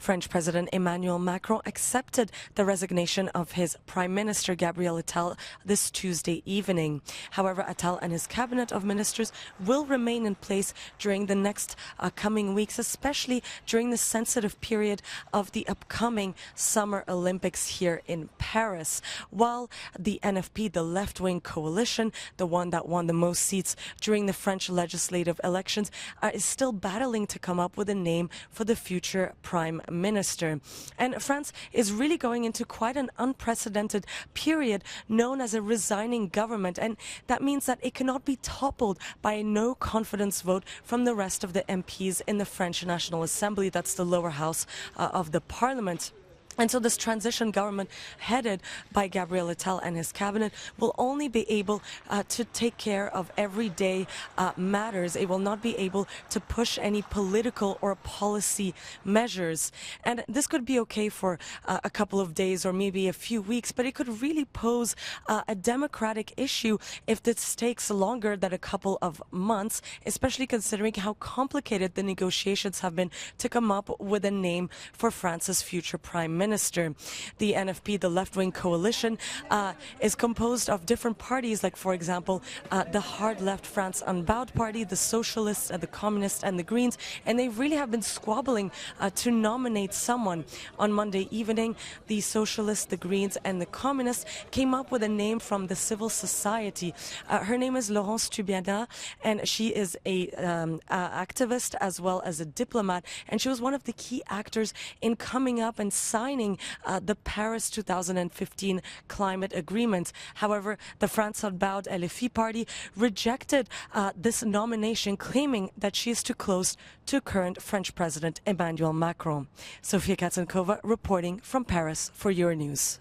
French President Emmanuel Macron accepted the resignation of his Prime Minister Gabriel Attal this Tuesday evening. However, Attal and his cabinet of ministers will remain in place during the next coming weeks, especially during the sensitive period of the upcoming Summer Olympics here in Paris. While the NFP, the left-wing coalition, the one that won the most seats during the French legislative elections, is still battling to come up with a name for the future Prime Minister. And France is really going into quite an unprecedented period known as a resigning government, and that means that it cannot be toppled by a no confidence vote from the rest of the MPs in the French National Assembly. That's the lower house of the parliament. And so this transition government headed by Gabriel Attal and his cabinet will only be able to take care of everyday matters. It will not be able to push any political or policy measures. And this could be okay for a couple of days or maybe a few weeks, but it could really pose a democratic issue if this takes longer than a couple of months, especially considering how complicated the negotiations have been to come up with a name for France's future Prime Minister. The NFP, the left-wing coalition, is composed of different parties, like, for example, the hard-left France Unbowed Party, the Socialists, the Communists, and the Greens, and they really have been squabbling to nominate someone. On Monday evening, the Socialists, the Greens, and the Communists came up with a name from the civil society. Her name is Laurence Tubiana, and she is a activist as well as a diplomat, and she was one of the key actors in coming up and signing the Paris 2015 climate agreement. However, the France Unbowed LFI party rejected this nomination, claiming that she is too close to current French President Emmanuel Macron. Sofia Katzenkova reporting from Paris for Euronews.